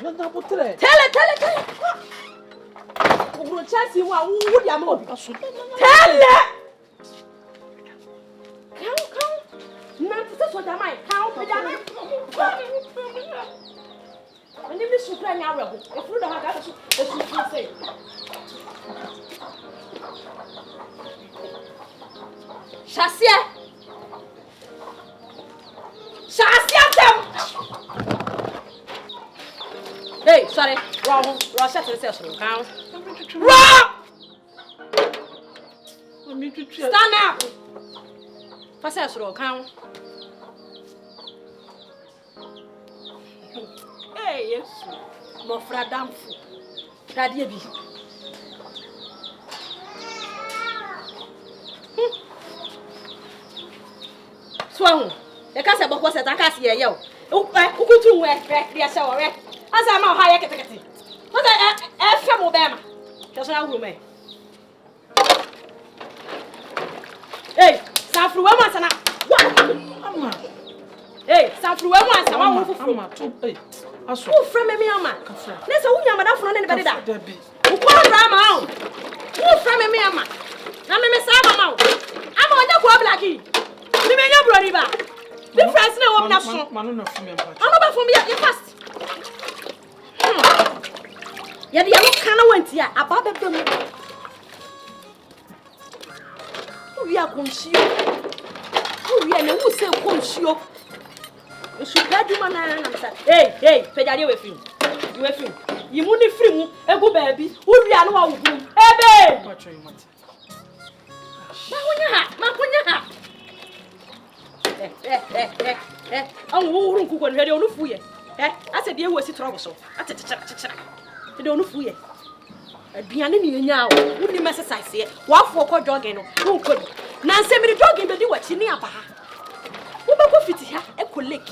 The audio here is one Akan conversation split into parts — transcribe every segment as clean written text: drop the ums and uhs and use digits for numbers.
Tell it. We'll chance you what would you move? Tell it. Count. Not that's what I might count. And if this should play out, if we don't have that, let's say. Shasia them. Hey, sorry. Wrong. Shut yourself. Count. Wrong. Stand up. Pass roll. Count. Hey, yes. Mofra damfu. Daddy bi. Swan. The cancer book was at a cassia, yo. Ukutu, where shower, as I'm a higher category. What I from Obama. That's our room. Hey, San Fruema, what? Hey, San Fruema, someone who from me, Mama. There's a woman, Madame from anybody that. Who called Rama? Who from me, Mama? I'm a Miss Abamau. I'm on the Quablaki. You may not run back. The friends know I'm not sure. I'm not from me at the past. Yet the other kind of went here about the women. We are consumed. We are no say consumed. You should let you man answer. Hey, Pedro with him. You with him. You money free, a good baby. Who we are no room. Hey, babe. Makunya. I'm who cook on radio for you. I said, you was it trouble so. I said, they don't know for you. A piano now, wouldn't you mess aside say, what for jogging? Who could? Nancy, me jogging, but do what you near. Who go fit here? A colleague.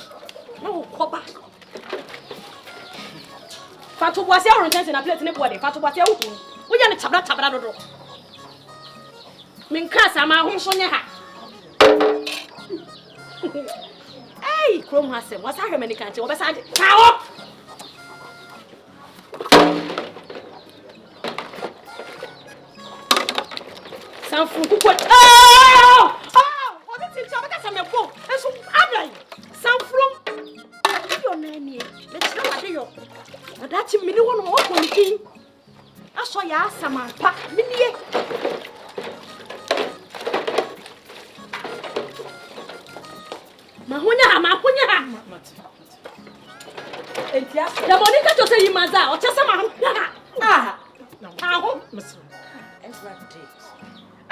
No, copper. Fatu was your intention of letting anybody. Fatu was your own. We are the tabla. Minkas, I'm a home sonia. Hey, Chrome has said, what's our many country? What's I? Power! Some food. Oh! What is it? I'm a book. And so I'm some from your name. Let's know what you are. That's a million walk on the king. I saw ya some pack. Mahunya. The Monica to say you must out. Just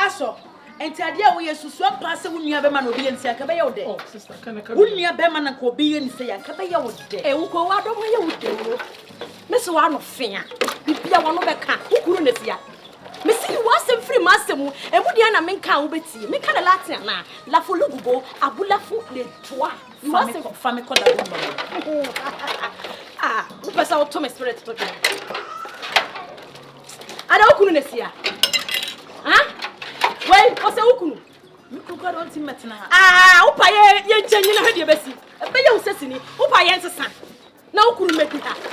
I saw. And Tadia, we are so swap pass when you have a man will be in Sakabayo day. Oh, sister, can I wouldn't you bear man and be in say, Kabayo day? A who out of where you would do. Miss one of Finger, if you are one of the cat, who couldn't see. Missy was a free master, and would Yana make cow betty, make a Latin, La Fulugo, Abula Foot, le Trois. You must have family called Ah, who pass out to my spirit. I don't couldn't see. Huh? Well, what's a hookoo? You could go on to Matina. Ah, Upaya, you're changing your Bessie. A bayo sesame, Upayan's son. No, couldn't make it happen.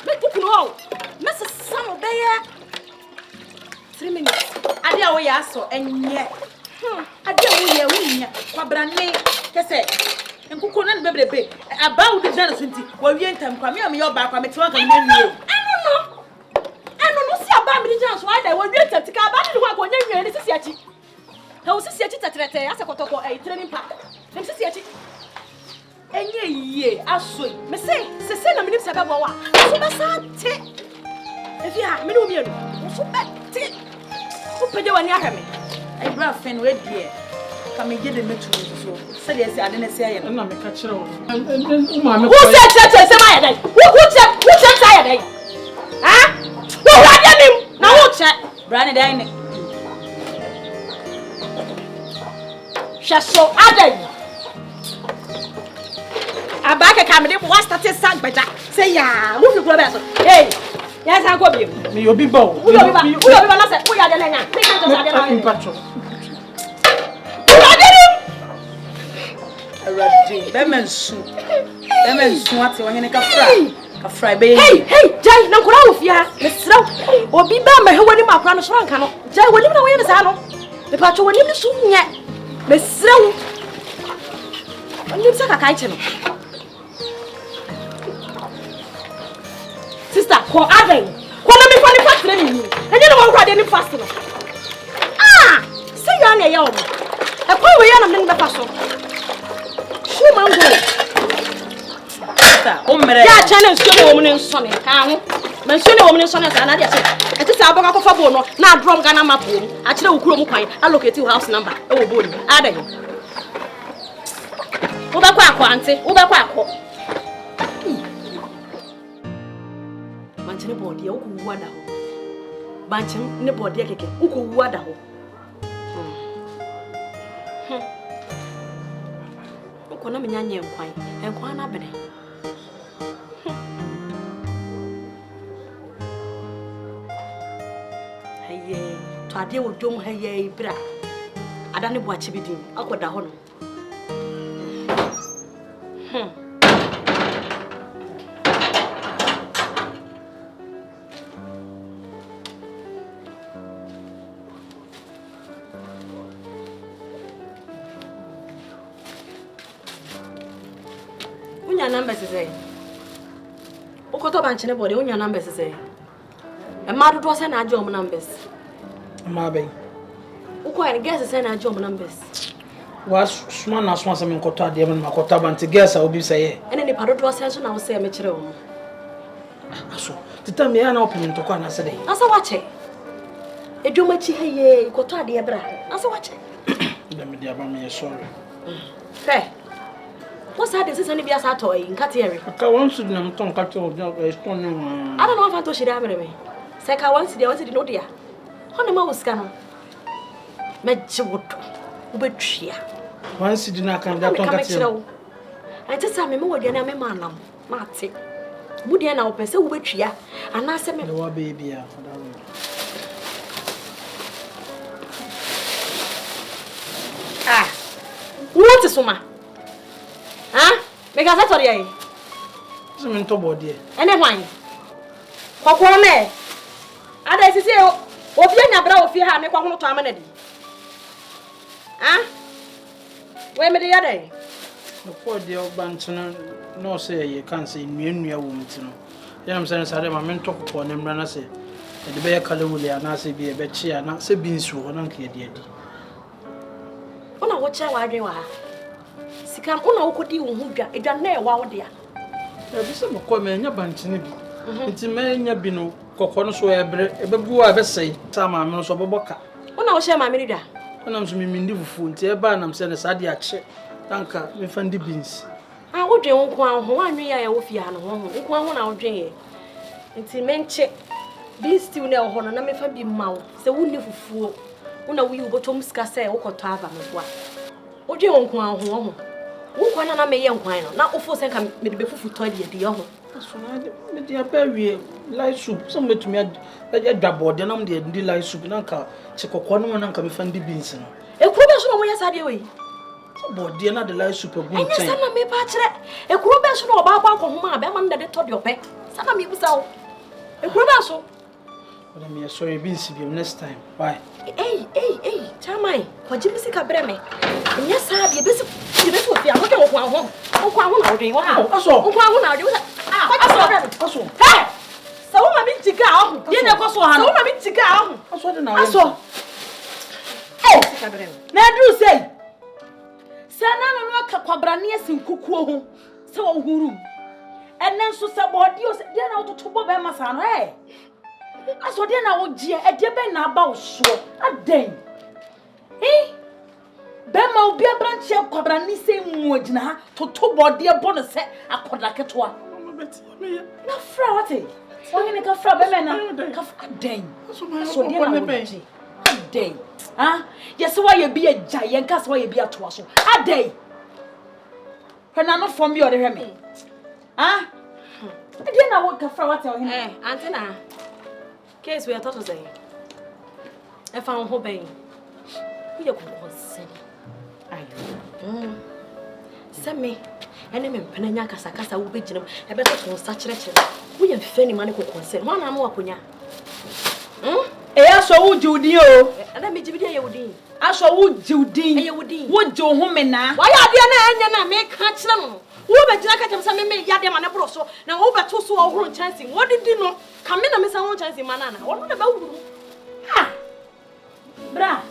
Make it all. Mrs. Summer Bayer. 3 minutes. I dare we are so, and yet. I dare we are for Brandy. Cassette. And Coconut baby. About the Genesis, where we enter, come here, your back, I'm a truck and you. I don't know about me, just why they were written to come back to work when you're in the city. I was a city as a photo a training park. Them city. And ye, I swear, me say, Sesena minutes about what? If you have me, so bad. Who put you on your hammy? I brought Fen Red here. Come and get the metro. So, yes, I didn't say I'm not a catcher. Who said such a Samaya? Who said Saturday? Huh? No, now what's that? Brandy dining. Shall add. I back a camera, what's that? Say, yeah, move your brother. Hey, yes, I'll go with you. You'll be bold. We are the A fry baby. Hey, Jay, no crow ya. Miss Row, or be bound by when my crown is shrunk. Jay, when you know where the saddle. The patch when you soon yet. Miss Row. You said a kitchen. Sister, call Adam. Call me for the first training. And you know what any faster. Ah, see you on a young. A poor way on the passion. Shoe mango. Yeah, challenge the woman in Sonny. Mention the woman in Sonny, and I said, it is our book of a bono, not drum Ghana Mapu. Actually, I look at your house number. Oh, boy, Adam. Ubaqwa auntie, ubaqwa. Manchine body, uku wada ho. Banchine ne body keke, uku wada ho. Uko na menyanye enkwan na bene. Haye, to ade odom haye bra. Ada ne bo achibidin, akoda ho no. Unya numbers say. Ukoto banchine body unya numbers say. E ma dodo say na agye numbers. Ma be. Uko en guess say na agye numbers. Was small na small some nkoto ade me makota banti guess obi say. Ene ni padodo say so na wo say me kire wo. Aso. Tita me ya na opinion to kwa na say dey. Asa wache. Edwomachi heye ikoto ade bra. Asa wache. Dem dey aba me sorry. Hey. What's that? This is any biasa toy in Katieri. Aka once na mton kati o stone no. I don't know if I to shida me. Seka once dey wanted no dia. Hono ma wuska no. Meje wodo. Ubetwia. Once di na kan da ton kati. I just say me mo dia na me manam. Ma te. Mu dia na opese ubetwia. Ana se me. No baby ya. Ah. What is suma? Ah, because that's what you So me to body. Ene hwan? Kokoro me. Ada sisi obi anya bra ofi ha me kwahono to amana di. Ah? We me de yade. No ko de obantu no say you can say nnuanua wo mti no. Ya am say sare ma me to kokoro ne mra na say. E de be yakale wuli ana say bi e be chi ana say bi nsu ho na nka de adi. Ona wo cha wa adwen wa ha. Sika una wokodi wo hu dwa edwa na e wa wo dia. Ya bi se mo ko me nya banchine bi. Nti me nya bi no kokko no so ebre ebebu a be sei. Ta ma me no so boboka. Una wo share ma me da. Ona mso me mindi fufu nti e ba na mse ne sa de ache. Tanka me fandi beans. Ah wo dwen wo ko an ho anwe ya wo fi ha no ho. Wo ko an ho na wo dwen ye. Nti menche beans stew na ho no na me fa bi ma wo. Se wo ni fufuo. Una wi wo botom ska se wo koto ava me boa. Wo dwen wo ko an ho. Wo kwana na me ye nkwan no na ofo se nka me de be fufu to de de ho. So na me de abawie light soup. So me tumi adwabo de na me de light soup na nka chekokko no na nka me fandi beans no. Ekuro be so no mo ya sade we. So body na de light soup egu nchen. Enya sana me pa kire. Ekuro be so no oba akwa ko homa be ma de to de ope. Sana me busa wo. Ekuro be so. But I'm sorry beans be next time. Bye. Hey, chamai. Ko jimi sika bre me. Enya sade be so fi an ko ko an ho. Ko an ho na odwen wa. Aso. Ko an ho na odwen. Aso. Hey! So ma mi tiga ahu. Ye na ko so ha no. So ma mi tiga ahu. Aso de na. Aso. Hey! Sika bre me. Na dru sei. Sana no ka kwabrane asinkukuo ho. Se wo huru. Enen so se body o se de na ototo bo be masa no eh. Aso de na wo gie e de be na ba wo so. Aden. Bema obi abranche kwabrane se mu agina ha toto body e bo no se akoda ketwa. Na fra wate. Wangene ka fra be me na ka fra den. So de na wo gie. Aden. Ah, yes why you be a giant cast why you be a twaso. Aden. When I'm not from you or the me. Ah? Again I want ka fra wate o him. Antina. Case we are thought to say. I found ho ben. We you go say. Ayo. Send me. ene me mpenanya kasa wo begina e be so sa kire wo ye fani mane ko concern ho na ma wakonya aso wo jiudin o ana me jibidi ye wudin aso wo jiudin ye wudin wo jo ho me na wa ya de na enya na me ka kire no wo begina ka tem sa me ya de mane bro so na wo beto so wo horo chance wo didi no ka me na me sa ho chance manana wo no de ba wuru ha bra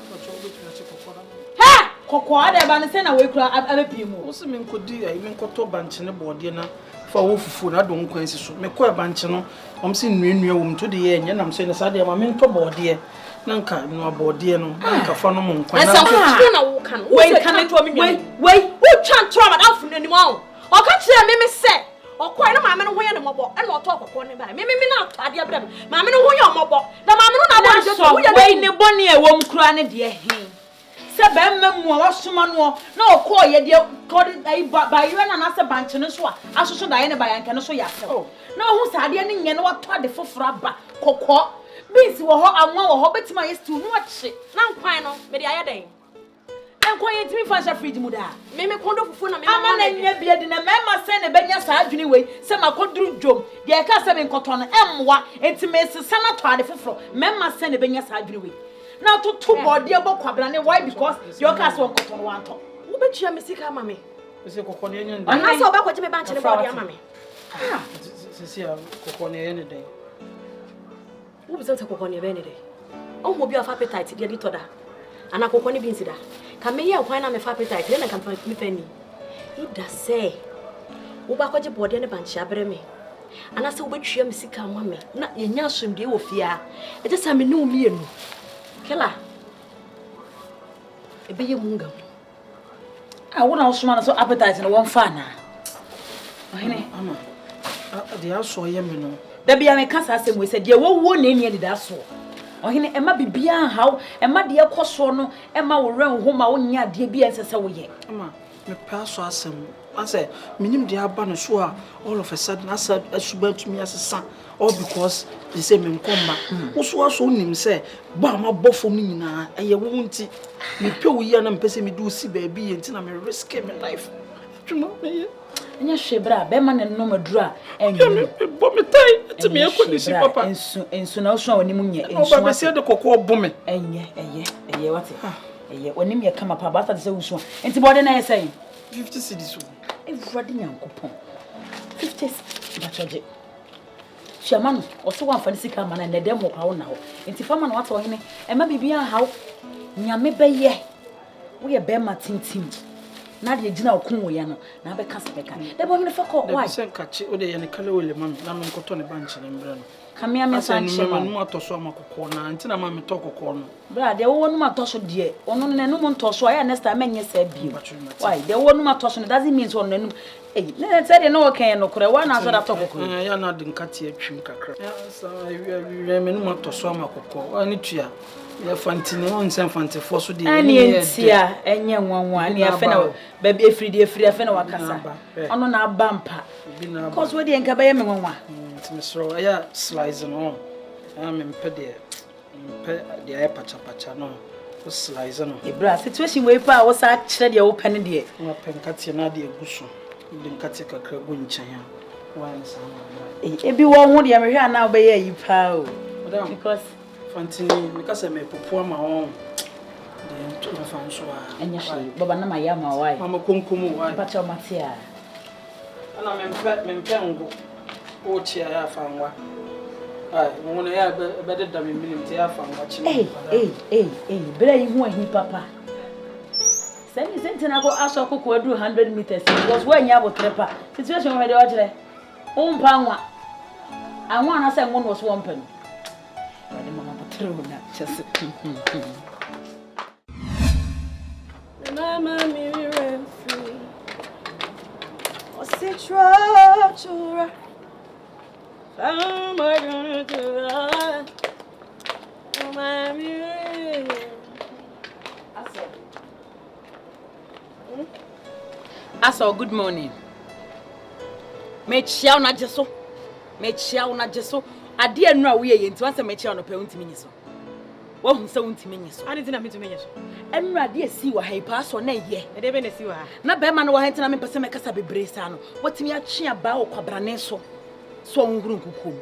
koko ada ba ne se na we kura abepi mu wo se me nkodi ai me nkoto banche ne bode na fa wo fufu na do nkwansi so me ko banche no om se nnuanua wo mto de ye nya nam se ne sa de ma me nto bode na nka no bode no nka fa no mo nkwan na sa na wo kan we kan to me nwa we wo twa ntro ma da fu nanim awo o ka kire me se okoi na maame no ho ye ne mobo e na oto kokko ne ba me na ade abra maame no ho ye mobo na maame no na bo je wo ye we ne boni e wo mkura ne de he se ba mmemu a wasoma no na okọ ye de kodi ai ba yire na se banche no so a asoso da ye ne ba yanke no so ya se na hu sa ade ne nye no wato ade foforo aba kokọ bisi wo ho anwa wo ho betima ye stew no achi na nkwan no me de aye den enkwan ye timi fa sha fridge mu da me kondo fufu na me ama na nya bia de na mema se ne benya sa adwene wei se makoduru dwom de e ka se me nkoto no emwa entime sesa na to ade foforo mema se ne benya sa adwene wei na to body abo kwabra ne why because your cast won nkoto no wanto wo betua me sika ama me se kokko ne nya ndai ana so ba kwaje me banche ne body ama me se kokko ne ye ne dai wo bi se kokko ne be ne dai o mo bi afa appetite de to da ana kokko ne bi nsida ka me ye kwan na me fa appetite ne na kan me fani ida se wo ba kwaje body ne banche abre me ana se wo betwa me sika ama me na ye nya asomde wo fia e je sa me ne wo mienu Kela. Ebe ye munga. Wona osoma na so appetite no won fa na. Ohene ama. De aso ye me no. Da bia me kasa asem we se de wo na eni de aso. Ohene ema bibia haw, ema de ekoso no, ema wo ran ho ma wo nya de bia nsese wo ye. Ama me pa so asem. Ase minim de aba no so a all of a sudden asa asuba tumi asesa all because they say me nkomba wo so aso nim say ba ma bofom ni nyina eye wo nti me pe wo yi na mpese me do si ba bi ye nti na me risk my life twuma me Enya hwebra be ma ne no maduru a enye me bo me tai ti me ekonisi papa ensu na oso woni mu nye ensu ba be se de kokko bo me eye wate eye woni me kama pa ba ta se wusu enti bode na yesai 50 cedis everybody nyankopon 50 bachoje Shamano oso wan fani sika mana na dem kwa wo na ho enti fama na wata ohene e ma bibia hawo nyame beye wo ye be ma tintim na de gina okun wo ya no na be kasa be kan de bo hene fako why de sen kachi o de ye ne kale wole man na me nkoto ne banche ne mbra no kamia me san chema no atoso amakoko na enti na ma me tokoko no bra de wo no atoso de ono ne no mo ntoso aya next time enye sa bio why de wo no atoso no doesn't mean so no na say de no kan no kore wa na so da tokoko ya na de nkati atwim kakra ya sa we me no atoso amakoko ani tua ya fantine on sen fantifo so de ani entia enye nwanwa ani afa na baby efridi afa na wakasa ono na abampa cause we de nka ba ye me nwanwa Timsro aya slice no me mpe de aya pacha no o slice no ebra situation we pa wo sa kire de wo pene de wo penkate na de eguso de nkate kakra go nchen ya wan sa ebi wo ho de me hwe ana wo be ye yi pa o because fantini me kasa me popo ama ho de to na fan so a enya hwe baba na maya ma wai mama konkomu wai pacha matia ana me mpe ngo o chia ya fanwa ai mo na ya be de da me minim te ya fanwa chi bra yi hu ahi papa sani sentina ko aso kokko adu 100 meters because when ya botrepa situation we de o jere o mpa nwa anwa na se ngon wo so won pen wade mama botro na chese mama mi refi o se chura I'm gonna do that. Oh, my Aso, good morning. Me chia na jeso. Ade anu a we ye nti wanse me chia no pe untimi nyiso. Wo hu se wontimi nye so. Ani tina mitumi nye so. Enrade asi wa ha pa so na ye. E de be na si wa ha. Na be ma no wa ha ntina me pese me kasa bebre sa no. Watimi atwe aba wo kwabrane so. So onhuru nkukum.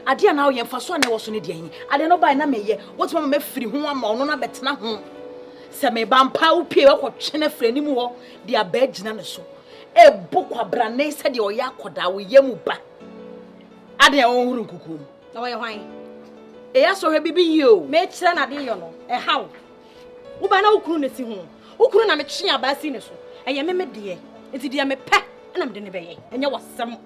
Ade a na wo ye mfa so na wo so ne de ahin. Ade no bai na me ye. Watimi ma firi ho ama ono na betena ho. Se me ba mpa wo pie wo kwotwe frani mu ho de aba agina ne so. E bo kwabrane se de oya akoda wo ye mu ba. Ade a onhuru nkukum. Na wo ye hwan? Eya so he bibi yo. Me kire na de yo no. E hawo. Wo ba na ukuru na si ho. Ukuru na me twe aba si ne so. Eye me de. Enti de me pe na me de ne be ye. Enye wasam.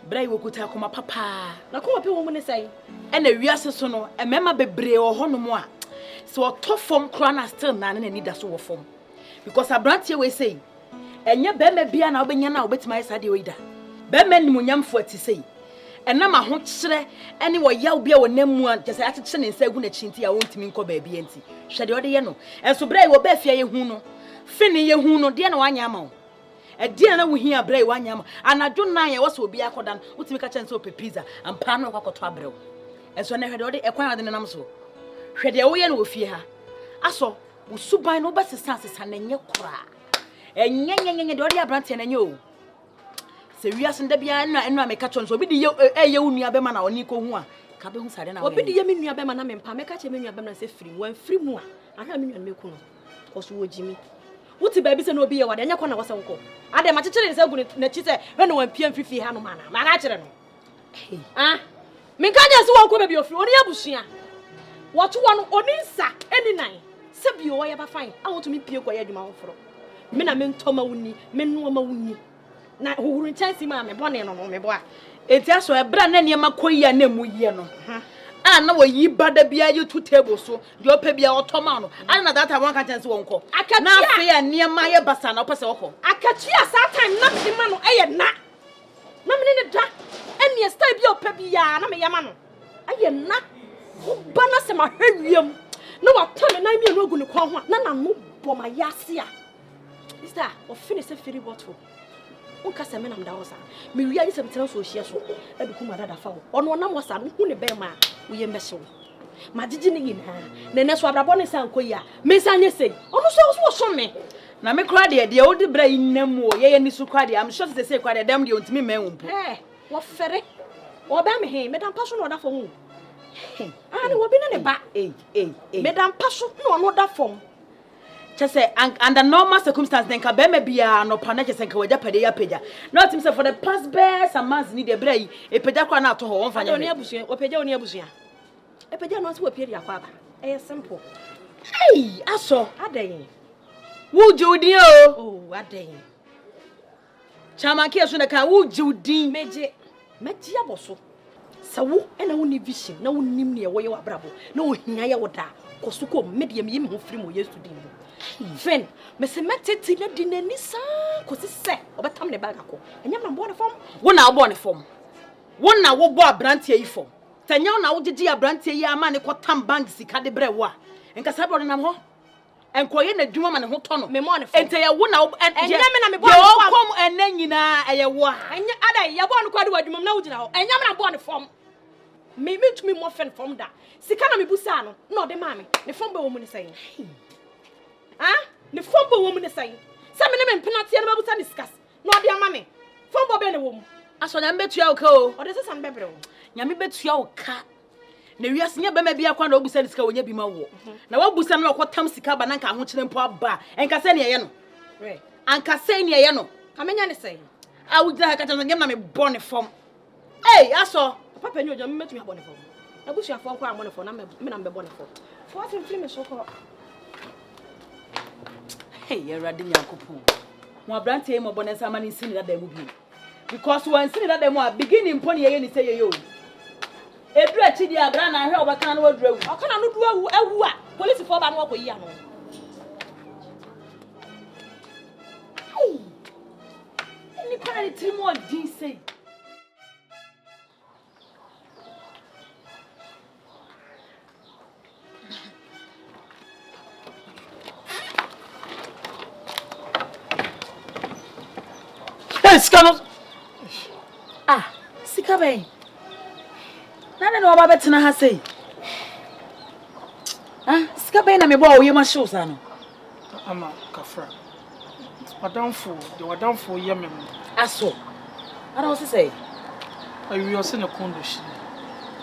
Brai wo kuta koma papa. Na koma pe wo mu ne sai. E na wiase so no, emema bebre wo ho no mo a. So to form kra na still na na ni da so wo form. Because abrantie we say, enye be ma bia na obenya na obetima isa de oida. Be ma nimunyamfo ati sei. Ena ma ho kyere ene wo yaw bia wo namu a kyese akyekyere ne nsa gu na chinti a wontimi nkɔ ba bia nti. Hwɛ de ode ye no. Enso brai wo ba fia ye hu no. Fini ye hu no de na wanya ma wo. Edi na wo hia brai wanya ma. Anadwo nan ye wo so obi akoda no. Wotimi ka kyɛn so pe pizza. Ampa no kwakoto abrew. Enso na hwɛ de ode ekwan ade nam so. Hwɛ de wo ye no wo fie ha. Aso wo suban no ba sesa na nye kora. Enye de ode abrante na nye o. Se wiase nda bia na me ka chon so obi di ye unua be ma na oni ko hu a ka be hu sare na obi di ye me nua be ma na me mpa me ka che me nua be na se firi wan firi mu a ahia me nua me ku no ko so wo jimi wuti ba bi se na obi ye wade anya ko na wo se wo ko ade ma chechire ne se gu na chi se we no wan pia mfifi ha no ma na ma ka kire no me ka nya se wo ko be bi ofiri oni abusua wo to wo no oni nsa eni nan se bi wo ye ba fine a wo to me pie ko ye adwuma ho foro me na me ntoma wuni me no ma wuni na huru ntansi ma me bone no me bo a enti aso ebra na ne makoyi a na mu ye no a na wo yi bada bia you two table so de opa bia otoma no ana that one ka chance won ko na afi a ne ma ye basa na opese woko akatua sa time na me ma no eye na me ne da eni style bia opa bia na me yama no aye na ba na se ma hwewiem na wa tome na mi enu ogu ne kwa ho na no bo ma yase a is that o finish a free bottle unka se menam da wosa me wi ayi se betena so ohia so aduku ma dada fa wo ono nam wosa no hu ne be ma wo ye mehye wo ma gigi ne yin ha ne ne so abrabo ne san koyi a me san nye sei ono so me na me kra de odi bra yinam wo ye ni su kra de am sure say kra de dem de ontimi ma wumpo wo fere wo ba me he me dan paso no da fo hu ani wo bi ne ba me dan paso no da fo Chese under normal circumstances then ka be me bia no pa na chese nka waja pade ya peja not him say for the past bears and months need the brai e peja kwa na to ho won fanya oni abusua o peja oni abusua e peja no so wo pie dia kwa ba e simple hey aso adan wo judi oh adan chama ke so na ka wo judi meje aboso sawo e na wo ni vision na wo nim ne wo ye wabrabo na wo hia ye wo da kosuko media me ho firi mo yesu din fen me se meteti na di nani sa kosi se obetam ne bag akọ enya na bo ne fom wo na wo ne fom wo na wo bo abrantie yi fom tanya wo na wo gigi abrantie yi ama ne kotam bank sika de bre wo a enka sabe wo nam ho enkoye na dwuma ma ne ho to no me mo ne fom ente ye wo na enya me na me bo ne fom kom ena nyina eye wo a enya ada ye bo ne kwade wadwuma na wo gina ho enya me na bo ne fom me tumi mo fen fom da sika na me busa no na ode ma me ne fom be wo mu ne sai ne fombo wo mu ne sai se me ne me penalty na babusa discuss no ode ama me fombo be ne wo mu aso nya betua wo ka o ode se san bebre wo nya me betua wo ka na wiase nya be ma bia kwa na obusa sika wonya bi ma wo na wabusa na okotam sika ba na nka ho kire mpo aba enka se ne ye no we anka se ne ye no amenya ne sai a wo jira ka tanzania na me bone fom eh aso papa nyo jo me metumi abone fom abusu afo kwa amone fom na me na me bone fom fo atin firi me so ko hey erade nyankopon mo abrante mo bone sama ni sini da mu bi because when sini da mu a beginning pon ye ni say ye yo edru achi di abra na hwe obaka na wadru awu okana no du awu a police fo ba no wakoyi ano hey ni kwa ni trimo din say sika bay nana no baba betena ha sei Ah, sika be na me bo ye ma show sa no. Ama kafra. Wadamfo, the wadamfo ye mem. Aso. Ara wo say? Ayi ose na kondo shi.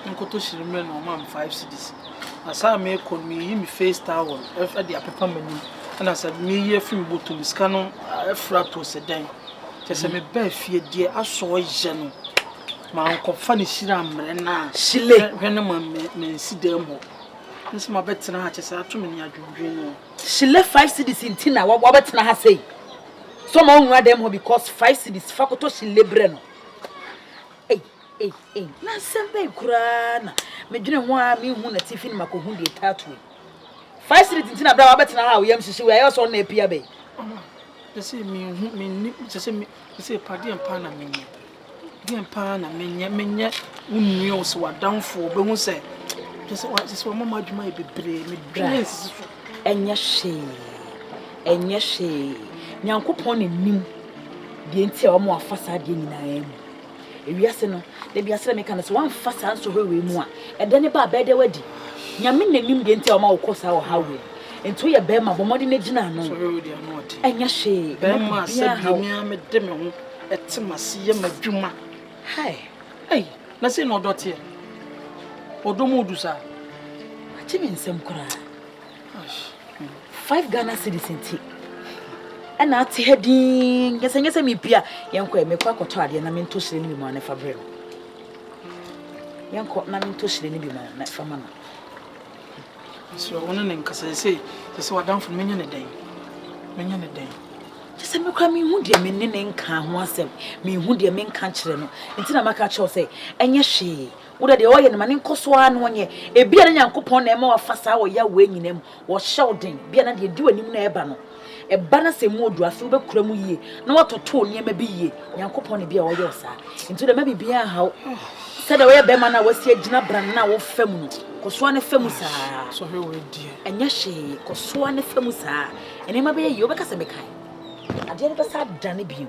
Nkoto shiri me no ma 5 cedis. Asa me kon me yi me face towel. E de apepa mani. Na sa me ye film bottom sika no afra to sedan. Kese me ba fie die aso ye no. Ma nkofa ne shiri amre na. Shile. Hwene ma me nsi dem ho. Nsi ma betena ha kese ato me ni adwudwe no. Shile 5 cedis intina wa betena ha sei. So ma onwa dem ho because 5 cedis fakoto shile bre no. Na sembe kura na medwene ho a me hu na tifin makohu de tattoo 5 street ntina bra wa betena ha wo yam hihye we ayo so na epia be say me hu me say padi empa na menye di empa na menye unni o so wadanfo be hu say just wa mama adwuma e bebre me dwene sisi so enye she nyankopon ne nim de ntia wa mo afasa de nyina em ewiase no de biase me kan so wan fasa nso hwewe mu a ede ne ba bede wadi nyame nanim de ntia wa ma wokosa wo hawe ento ye be ma bomode ne gina no so hwewe de no ode enya she be ma se binia me de me ho etemase ye madwuma hai na se no dote odomo dusa achime nsem kura 5 Ghana cedis enti and at heading, yes, and yes, I mean, Pia, young quay, me quack or tardy, and I'm in to sleep in my fabric. Young court, I'm in to sleep in my net for mana. So, one name, because I say, this was down for many a day. Many a day. Just a me coming, who dear men can once me who dear men can't children until I make a choice say, and yes, she would the oil and man in Coswan 1 year, a beer and young coupon, a more fast hour, ya weighing them, was shouting, be an idea doing in Ebano. E bana se mu odu afi obekura mu yie na watoto niam bi yie yankopon bia wo yosa into the maybe bia hawo said we be mana wasi agina bran na wo fam no koso ne fam saa so he we die enya hye koso ne fam saa ene ma be yie obeka se mekai ade ne besa dane bi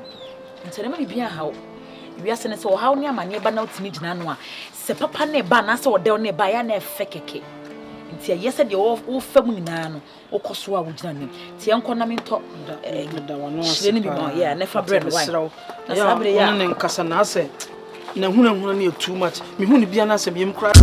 into the maybe bia hawo wiase ne se wo hawo ne amane ba na otimi gina no a se papa ne ba na se wo de ne ba ya na efe keke ntia yese de wo fam nyina no okoso a wo gina nim tie enko na mento da wano shire ni bi bon yeah never bread wine na sabre ya ne nkasa na ase na huna ne too much me hu ne bia na asem yem kra